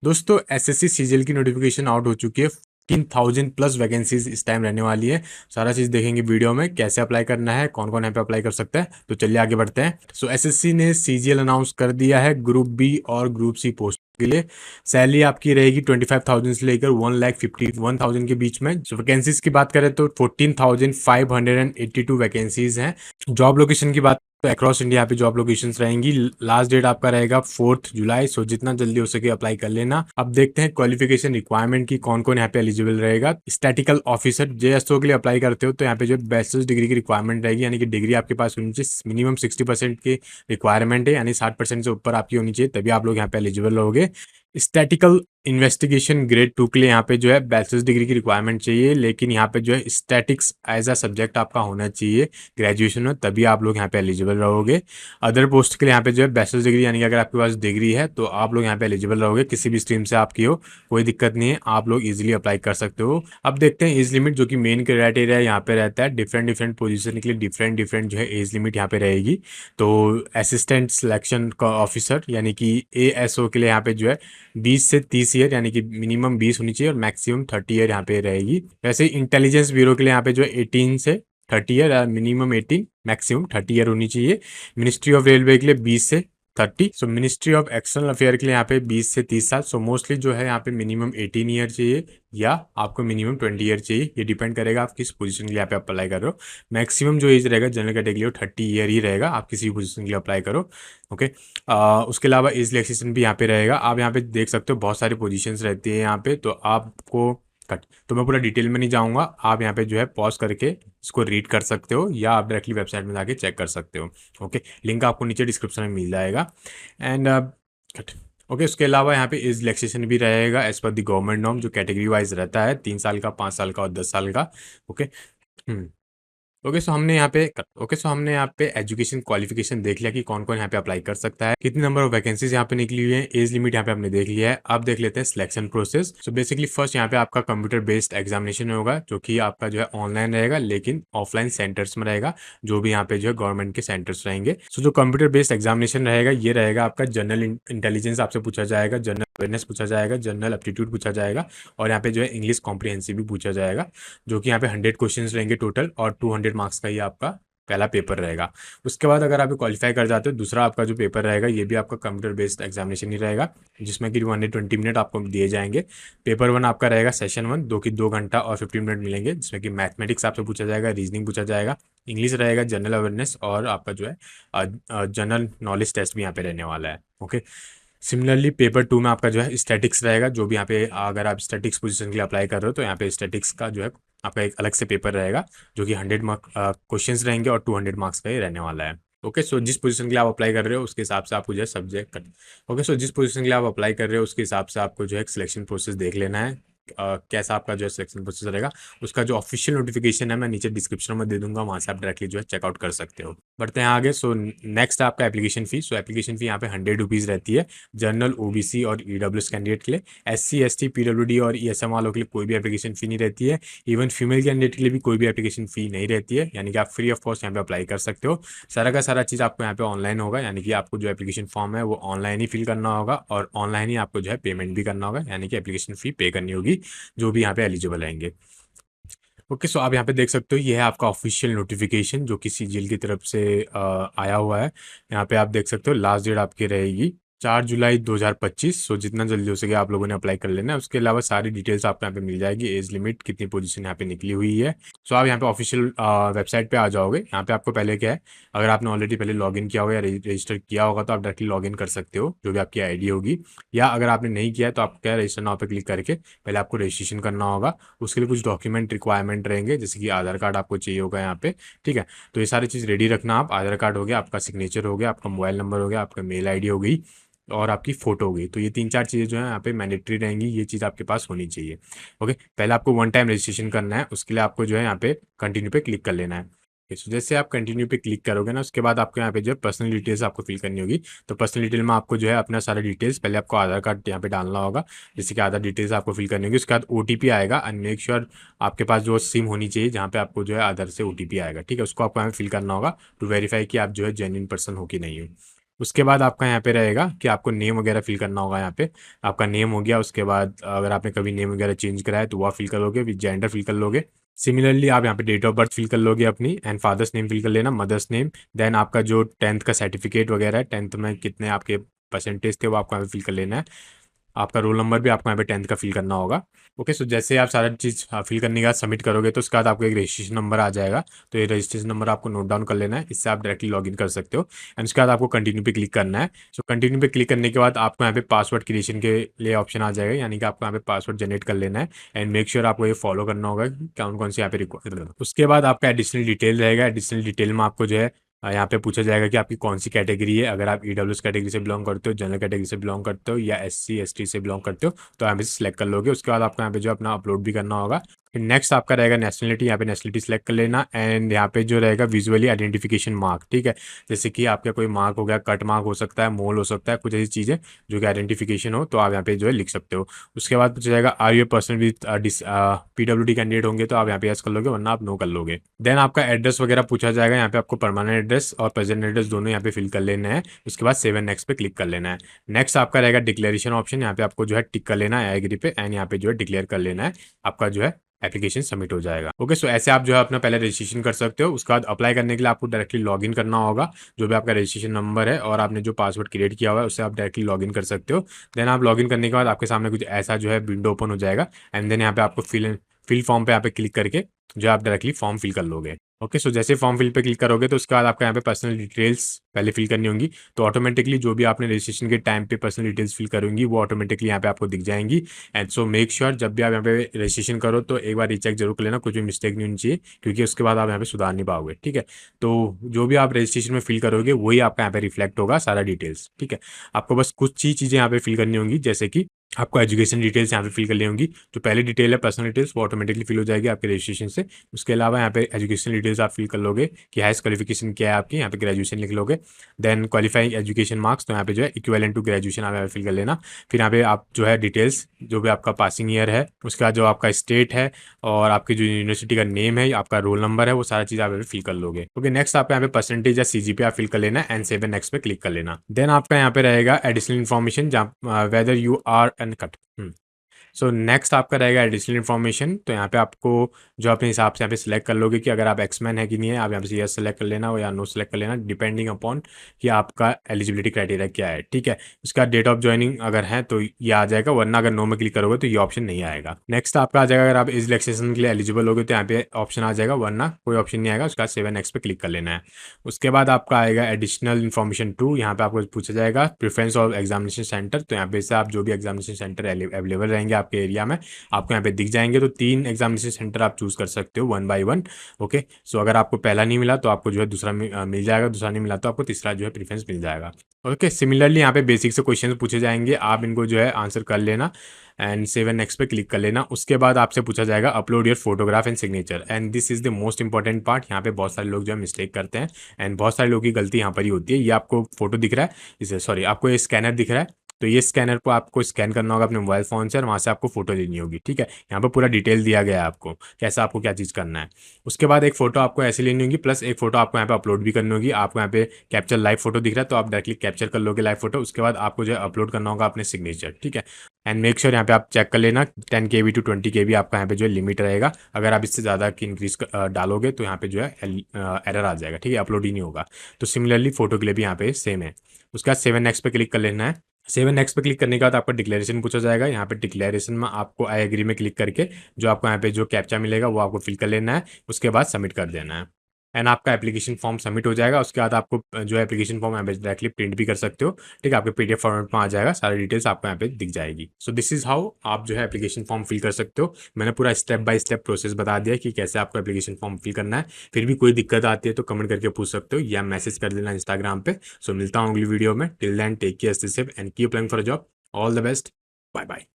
दोस्तों SSC CGL की notification out हो चुकी है। 15,000 प्लस वैकेंसीज इस टाइम रहने वाली है। सारा चीज देखेंगे वीडियो में, कैसे अप्लाई करना है, कौन कौन यहाँ पे अप्लाई कर सकता है। तो चलिए आगे बढ़ते हैं। सो एसएससी ने सीजीएल अनाउंस कर दिया है ग्रुप बी और ग्रुप सी पोस्ट के लिए। सैलरी आपकी रहेगी 25,000 से लेकर 1,51,000 के बीच में। सो वैकेंसीज की बात करें तो 14,582 वैकेंसीज हैं। जॉब लोकेशन की बात तो अक्रॉस इंडिया यहाँ पे जॉब लोकेशंस रहेंगी। लास्ट डेट आपका रहेगा 4 जुलाई। सो जितना जल्दी हो सके अप्लाई कर लेना। अब देखते हैं क्वालिफिकेशन रिक्वायरमेंट की कौन कौन यहाँ पे एलिजिबल रहेगा। स्टैटिकल ऑफिसर जेएसओ के लिए अप्लाई करते हो तो यहाँ पे जो बैचलर्स डिग्री की रिक्वायरमेंट रहेगी, यानी कि डिग्री आपके पास होनी चाहिए। मिनिमम 60% की रिक्वायरमेंट है, यानी 60% से ऊपर आपकी होनी चाहिए, तभी आप लोग यहाँ पे एलिजिबल रहोगे। स्टैटिकल इन्वेस्टिगेशन ग्रेड 2 के लिए यहाँ पे जो है बैचलर्स डिग्री की रिक्वायरमेंट चाहिए, लेकिन यहाँ पे जो है स्टैटिक्स एज अ सब्जेक्ट आपका होना चाहिए ग्रेजुएशन में, तभी आप लोग यहाँ पे एलिजिबल रहोगे। अदर पोस्ट के लिए यहाँ पे जो है बैचलर्स डिग्री, यानी कि अगर आपके पास डिग्री है तो आप लोग यहाँ पे एलिजिबल रहोगे। किसी भी स्ट्रीम से आपकी हो कोई दिक्कत नहीं है, आप लोग इजीली अप्लाई कर सकते हो। अब देखते हैं एज लिमिट, जो कि मेन क्राइटेरिया यहाँ पे रहता है। डिफरेंट डिफरेंट पोजीशन के लिए डिफरेंट डिफरेंट जो है एज लिमिट यहाँ पे रहेगी। तो असिस्टेंट सिलेक्शन का ऑफिसर यानी कि एएसओ के लिए यहाँ पे जो है 20 से 30 ईयर, यानी कि मिनिमम 20 होनी चाहिए और मैक्सिमम 30 ईयर यहाँ पे रहेगी। वैसे इंटेलिजेंस ब्यूरो के लिए यहाँ पे जो है 18 से 30 ईयर, मिनिमम 18 मैक्सिमम 30 ईयर होनी चाहिए। मिनिस्ट्री ऑफ रेलवे के लिए 20 से 30। सो मिनिस्ट्री ऑफ एक्सटर्नल अफेयर के लिए यहाँ पे 20 से 30 साल। सो मोस्टली जो है यहाँ पे मिनिमम 18 ईयर चाहिए या आपको मिनिमम 20 ईयर चाहिए। ये डिपेंड करेगा आप किस पोजीशन के लिए यहाँ पे अप्लाई कर रहे हो। मैक्सिमम जो एज रहेगा जनरल कैटेगरी वो 30 ईयर ही रहेगा, आप किसी भी पोजीशन के लिए अप्लाई करो। ओके। उसके अलावा एज रिलैक्सेशन भी यहाँ पे रहेगा। आप यहाँ पे देख सकते हो बहुत सारी पोजीशंस रहती है यहाँ पे, तो आपको कट तो मैं पूरा डिटेल में नहीं जाऊँगा। आप यहाँ पे जो है पॉज करके इसको रीड कर सकते हो या आप डायरेक्टली वेबसाइट में जाके चेक कर सकते हो। ओके, लिंक आपको नीचे डिस्क्रिप्शन में मिल जाएगा। And cut okay. उसके अलावा यहाँ पे एज रिलैक्सेशन भी रहेगा as per the government norm, जो कैटेगरी वाइज रहता है, 3 साल का, 5 साल का और 10 साल का। ओके। ओके, सो हमने यहाँ पे एजुकेशन क्वालिफिकेशन देख लिया कि कौन कौन यहाँ पे अप्लाई कर सकता है, कितनी नंबर ऑफ वैकेंसीज यहाँ पे निकली हुई है, एज लिमिट यहाँ पे हमने देख लिया है। अब देख लेते हैं selection process. So basically first यहाँ पे आपका कंप्यूटर बेस्ड एग्जामिनेशन होगा, जो कि आपका जो है ऑनलाइन रहेगा लेकिन ऑफलाइन सेंटर्स में रहेगा, जो भी यहाँ पे जो है गवर्नमेंट के सेंटर्स रहेंगे। सो जो कंप्यूटर बेस्ड एग्जामिनेशन रहेगा ये रहेगा आपका जनरल इंटेलिजेंस आपसे पूछा जाएगा, जनरल अवेयरनेस पूछा जाएगा, जनरल एप्टीट्यूड पूछा जाएगा और यहाँ पे जो है इंग्लिश कॉम्प्रिहेंसिव भी पूछा जाएगा, जो कि यहाँ पे 100 क्वेश्चन रहेंगे टोटल और 200 मार्क्स का ही आपका पहला पेपर रहेगा। उसके बाद अगर आप क्वालिफाई कर जाते हो, दूसरा आपका जो पेपर रहेगा ये भी आपका कंप्यूटर बेस्ड एग्जामिनेशन ही रहेगा, जिसमें कि 120 मिनट आपको दिए जाएंगे। पेपर 1 आपका रहेगा सेशन 1, 2 घंटा और 15 मिनट मिलेंगे, जिसमें कि मैथमेटिक्स आपसे पूछा जाएगा, रीजनिंग पूछा जाएगा, इंग्लिश रहेगा, जनरल अवेयरनेस और आपका जो है जनरल नॉलेज टेस्ट भी यहाँ पे रहने वाला है। ओके। सिमिलरली पेपर 2 में आपका जो है स्टैटिक्स रहेगा, जो भी यहाँ पे अगर आप स्टैटिक्स पोजीशन के लिए अप्लाई कर रहे हो तो यहाँ पे स्टैटिक्स का जो है आपका एक अलग से पेपर रहेगा, जो कि 100 मार्क क्वेश्चंस रहेंगे और 200 मार्क्स का ही रहने वाला है। ओके। सो जिस पोजीशन के लिए आप अप्लाई कर रहे हो उसके हिसाब से आपको जो है सब्जेक्ट ओके। सो जिस पोजीशन के लिए आप अप्लाई कर रहे हो उसके हिसाब से आपको जो है सिलेक्शन प्रोसेस देख लेना है। कैसा आपका जो है सिलेक्शन प्रोसेस रहेगा, उसका जो ऑफिशियल नोटिफिकेशन है मैं नीचे डिस्क्रिप्शन में दे दूंगा, वहाँ से आप डायरेक्टली जो है चेकआउट कर सकते हो। बढ़ते हैं आगे। सो नेक्स्ट आपका एप्लीकेशन फी। सो एप्लीकेशन फी यहाँ पे 100 रुपीज़ रहती है जनरल, ओबीसी और ईडब्ल्यूएस कैंडिडेट के लिए। एससी, एसटी, पीडब्ल्यूडी और ईएसएम वालों के लिए कोई भी एप्लीकेशन फी नहीं रहती है। इवन फीमेल कैंडिडेट के लिए भी कोई भी एप्लीकेशन फी नहीं रहती है, यानी कि आप फ्री ऑफ कॉस्ट यहाँ पे अप्लाई कर सकते हो। सारा का सारा चीज़ आपको यहाँ पे ऑनलाइन होगा, यानी कि आपको जो एप्लीकेशन फॉर्म है वो ऑनलाइन ही फिल करना होगा और ऑनलाइन ही आपको जो है पेमेंट भी करना होगा, यानी कि एप्लीकेशन फी पे करनी होगी जो भी यहाँ पे एलिजिबल रहेंगे। ओके। सो आप यहाँ पे देख सकते हो ये है आपका ऑफिशियल नोटिफिकेशन, जो कि सीजीएल की तरफ से आया हुआ है। यहाँ पे आप देख सकते हो लास्ट डेट आपकी रहेगी 4 जुलाई 2025। सो जितना जल्दी हो सके आप लोगों ने अप्लाई कर लेना है। उसके अलावा सारी डिटेल्स आपको यहाँ पे मिल जाएगी, एज लिमिट, कितनी पोजीशन यहाँ पे निकली हुई है। सो आप यहाँ पे ऑफिशियल वेबसाइट पे आ जाओगे। यहाँ पे आपको पहले क्या है, अगर आपने ऑलरेडी पहले लॉगिन किया होगा या रजिस्टर किया होगा तो आप डायरेक्टली लॉगिन कर सकते हो, जो भी आपकी आईडी होगी। या अगर आपने नहीं किया है तो आप क्या रजिस्टर नाउ पे क्लिक करके पहले आपको रजिस्ट्रेशन करना होगा। उसके लिए कुछ डॉक्यूमेंट रिक्वायरमेंट रहेंगे, जैसे कि आधार कार्ड आपको चाहिए होगा यहाँ पे। ठीक है, तो ये सारी चीज़ रेडी रखना आप। आधार कार्ड हो गया, आपका सिग्नेचर हो गया, आपका मोबाइल नंबर हो गया, आपका मेल आईडी हो गई और आपकी फ़ोटो हो गई। तो ये 3-4 चीज़ें जो है यहाँ पे मैंडेटरी रहेंगी, ये चीज़ आपके पास होनी चाहिए। ओके। पहले आपको 1 टाइम रजिस्ट्रेशन करना है, उसके लिए आपको जो है यहाँ पे कंटिन्यू पे क्लिक कर लेना है। सो जैसे आप कंटिन्यू पे क्लिक करोगे ना, उसके बाद आपको यहाँ पे जो है पर्सनल डिटेल्स आपको फिल करनी होगी। तो पर्सनल डिटेल में आपको जो है अपना सारा डिटेल्स, पहले आपको आधार कार्ड यहाँ पे डालना होगा, जैसे कि आधार डिटेल्स आपको फिल करनी होगी। उसके बाद ओटीपी आएगा एंड मेक श्योर आपके पास जो सिम होनी चाहिए जहाँ पे आपको जो है आधार से ओटीपी आएगा। ठीक है, उसको आपको यहाँ फिल करना होगा टू वेरीफाई कि आप जो है जेन्युइन पर्सन हो कि नहीं हो। उसके बाद आपका यहाँ पे रहेगा कि आपको नेम वगैरह फिल करना होगा। यहाँ पे आपका नेम हो गया, उसके बाद अगर आपने कभी नेम वगैरह चेंज करा है तो वह फिल कर लोगे, विद जेंडर फिल कर लोगे। सिमिलरली आप यहाँ पे डेट ऑफ बर्थ फिल कर लोगे अपनी, एंड फादर्स नेम फिल कर लेना, मदर्स नेम। देन आपका जो 10th का सर्टिफिकेट वगैरह है, 10th में कितने आपके परसेंटेज थे वो आपको यहाँ पे फिल कर लेना है। आपका रोल नंबर भी आपको यहाँ पे 10th का फिल करना होगा। ओके, सो जैसे आप सारा चीज़ फिल करने के बाद सबमिट करोगे तो उसके बाद आपको एक रजिस्ट्रेशन नंबर आ जाएगा। तो ये रजिस्ट्रेशन नंबर आपको नोट डाउन कर लेना है, इससे आप डायरेक्टली लॉगिन कर सकते हो। एंड उसके बाद आपको कंटिन्यू पे क्लिक करना है। सो कंटिन्यू पे क्लिक करने के बाद आपको यहाँ पे पासवर्ड क्रिएशन के लिए ऑप्शन आ जाएगा, यानी कि आपको यहाँ पे पासवर्ड जनरेट कर लेना है। एंड मेक श्योर आपको ये फॉलो करना होगा कि कौन कौन से यहाँ पे रिक्वायर। उसके बाद आपका एडिशनल डिटेल रहेगा। एडिशनल डिटेल में आपको जो है यहाँ पे पूछा जाएगा कि आपकी कौन सी कैटेगरी है। अगर आप ईडब्ल्यूएस कैटेगरी से बिलोंग करते हो, जनरल कैटेगरी से बिलोंग करते हो, या एससी एसटी से बिलोंग करते हो, तो यहाँ पे सिलेक्ट कर लोगे। उसके बाद आपको यहाँ पे जो अपना अपलोड भी करना होगा। फिर नेक्स्ट आपका रहेगा नेशनलिटी, यहाँ पे नेशनलिटी सिलेक्ट कर लेना। एंड यहाँ पे जो रहेगा विजुअली आइडेंटिफिकेशन मार्क, ठीक है, जैसे कि आपका कोई मार्क हो गया, कट मार्क हो सकता है, मोल हो सकता है, कुछ ऐसी चीज़ें जो कि आइडेंटिफिकेशन हो, तो आप यहाँ पे जो है लिख सकते हो। उसके बाद पूछा जाएगा are you person with PWD candidate होंगे तो आप यहाँ पे यस कर लोगे, वरना आप नो कर लोगे। देन आपका एड्रेस वगैरह पूछा जाएगा। यहाँ पे आपको परमानेंट एड्रेस और प्रेजेंट एड्रेस दोनों यहाँ पे फिल कर लेना है। उसके बाद सेव एंड नेक्स्ट पे क्लिक कर लेना है। नेक्स्ट आपका रहेगा डिक्लेरेशन ऑप्शन, यहाँ पे आपको जो है टिक कर लेना है एग्री पे, एंड यहाँ पे जो है डिक्लेयर कर लेना है, आपका जो है एप्लीकेशन सबमिट हो जाएगा। ओके, सो ऐसे आप जो है अपना पहले रजिस्ट्रेशन कर सकते हो। उसके बाद अप्लाई करने के लिए आपको डायरेक्टली लॉगिन करना होगा। जो भी आपका रजिस्ट्रेशन नंबर है और आपने जो पासवर्ड क्रिएट किया हुआ है उससे आप डायरेक्टली लॉगिन कर सकते हो। देन आप लॉगिन करने के बाद आपके सामने कुछ ऐसा जो है विंडो ओपन हो जाएगा। एंड देन यहाँ पे आपको फिल फॉर्म पे यहाँ पे क्लिक करके जो आप डायरेक्टली फॉर्म फिल कर लोगे। ओके, सो जैसे फॉर्म फिल पे क्लिक करोगे तो उसके बाद आपका यहाँ पे पर्सनल डिटेल्स पहले फिल करनी होंगी। तो ऑटोमेटिकली जो भी आपने रजिस्ट्रेशन के टाइम पे पर्सनल डिटेल्स फिल करूंगी वो ऑटोमेटिकली यहाँ पे आपको दिख जाएंगी। एंड सो मेक श्योर जब भी आप यहाँ पे रजिस्ट्रेशन करो तो एक बार रीचेक जरूर कर लेना, कुछ भी मिस्टेक नहीं होनी चाहिए, क्योंकि उसके बाद आप यहाँ पे सुधार नहीं पाओगे। ठीक है, तो जो भी आप रजिस्ट्रेशन में फिल करोगे वही आपका यहाँ पे रिफ्लेक्ट होगा सारा डिटेल्स। ठीक है, आपको बस कुछ ही चीज़ें यहाँ पे फिल करनी होंगी, जैसे कि आपको एजुकेशन डिटेल्स यहाँ पे फिल करनी होंगी। जो पहली डिटेल है पर्सनल डिटेल्स वो ऑटोमेटिकली फिल हो जाएगी आपके रजिस्ट्रेशन से। उसके अलावा यहाँ पे एजुकेशन डिटेल्स आप फिल कर लोगे कि हाईएस्ट क्वालिफिकेशन क्या है आपकी, यहाँ पे ग्रेजुएशन लिख लोगे। देन क्वालिफाइंग एजुकेशन मार्क्स, तो यहाँ पे जो है इक्विवेलेंट टू ग्रेजुएशन आप यहाँ पे फिल कर लेना। फिर यहाँ पे आप जो है डिटेल्स जो भी आपका पासिंग ईयर है, उसके बाद जो आपका स्टेट है और आपकी जो यूनिवर्सिटी का नेम है, आपका रोल नंबर है, वो सारा चीज़ आप यहाँ पे फिल कर लोगे। ओके, नेक्स्ट आपका यहाँ पे परसेंटेज या सीजीपी आप फिल कर लेना एंड सेव एंड नेक्स्ट पे क्लिक कर लेना। देन आपका यहाँ पे रहेगा एडिशनल इन्फॉर्मेशन, जहाँ whether you are an cut. So next आपका रहेगा एडिशनल इन्फॉर्मेशन। तो यहाँ पे आपको जो अपने हिसाब से यहाँ पे सिलेक्ट कर लोगे कि अगर आप एक्समैन है कि नहीं है, आप यहाँ पे यस सेलेक्ट कर लेना या नो सेलेक्ट कर लेना, डिपेंडिंग अपॉन कि आपका एलिजिबिलिटी क्राइटेरिया क्या है। ठीक है, उसका डेट ऑफ ज्वाइनिंग अगर है तो ये आ जाएगा, वरना अगर नो में क्लिक करोगे तो ये ऑप्शन नहीं आएगा। नेक्स्ट आपका आ जाएगा अगर आप एज रिलैक्सेशन के लिए एलिजिबल होगे तो यहाँ पे ऑप्शन आ जाएगा, वरना कोई ऑप्शन नहीं आएगा। उसका 7 नेक्स्ट पे क्लिक कर लेना है। उसके बाद आपका आएगा एडिशनल इन्फॉर्मेशन 2, यहाँ पे आपको पूछा जाएगा प्रेफरेंस ऑफ एग्जामिनेशन सेंटर। तो यहाँ पे से आप जो भी एग्जामिनेशन सेंटर अवेलेबल रहेंगे आपके एरिया में आपको यहाँ पे दिख जाएंगे। तो 3 एग्जामिनेशन सेंटर आप चूज कर सकते हो 1 बाय 1। ओके, सो अगर आपको पहला नहीं मिला तो आपको जो है दूसरा मिल जाएगा, दूसरा नहीं मिला तो आपको तीसरा जो है प्रेफरेंस मिल जाएगा। ओके, सिमिलरली यहाँ पे बेसिक से क्वेश्चन पूछे जाएंगे, आप इनको जो है आंसर कर लेना एंड सेव एंड नेक्स्ट पे क्लिक कर लेना। उसके बाद आपसे पूछा जाएगा upload your photograph and signature, and this is the most important part. यहाँ पे बहुत सारे लोग जो है मिस्टेक करते हैं एंड बहुत सारे लोगों की गलती यहाँ पर ही होती है। ये आपको फोटो दिख रहा है, इसे सॉरी आपको ये स्कैनर दिख रहा है, तो ये स्कैनर को आपको स्कैन करना होगा अपने मोबाइल फ़ोन से और वहाँ से आपको फोटो लेनी होगी। ठीक है, यहाँ पर पूरा डिटेल दिया गया है आपको कैसा आपको क्या चीज़ करना है। उसके बाद एक फोटो आपको ऐसे लेनी होगी, प्लस एक फोटो आपको यहाँ पे अपलोड भी करनी होगी। आपको यहाँ पे कैप्चर लाइव फोटो दिख रहा है तो आप डायरेक्टली कैप्चर कर लोगे लाइव फोटो। उसके बाद आपको जो है अपलोड करना होगा अपने सिग्नेचर। ठीक है, एंड मेक श्योर यहाँ पे आप चेक कर लेना 10 KB टू 20 KB आपका यहाँ पे जो है लिमिट रहेगा। अगर आप इससे ज़्यादा की इंक्रीज डालोगे तो यहाँ पे जो है एरर आ जाएगा। ठीक है, अपलोड ही नहीं होगा। तो सिमिलरली फोटो के लिए भी यहाँ पे सेम है। उसके बाद 7 नेक्स्ट पे क्लिक कर लेना है। 7 नेक्स्ट पे क्लिक करने के बाद आपका डिक्लेरेशन पूछा जाएगा। यहाँ पे डिक्लेरेशन में आपको आई एग्री में क्लिक करके जो आपको यहाँ पे जो कैप्चा मिलेगा वो आपको फिल कर लेना है। उसके बाद सबमिट कर देना है एंड आपका एप्लीकेशन फॉर्म सबमिट हो जाएगा। उसके बाद आपको जो एप्लीकेशन फॉर्म यहाँ पे डायरेक्टली प्रिंट भी कर सकते हो। ठीक है, आपके PDF फॉर्मेट में आ जाएगा, सारी डिटेल्स आपको यहाँ पे दिख जाएगी। सो दिस इज हाउ आप जो है एप्लीकेशन फॉर्म फिल कर सकते हो। मैंने पूरा स्टेप बाय स्टेप प्रोसेस बता दिया कि कैसे आपको एप्लीकेशन फॉर्म फिल करना है। फिर भी कोई दिक्कत आती है तो कमेंट करके पूछ सकते हो या मैसेज कर देना इंस्टाग्राम पे। सो मिलता हूँ अगली वीडियो में। Till then take care, stay safe and keep applying for a job. All the best, bye bye.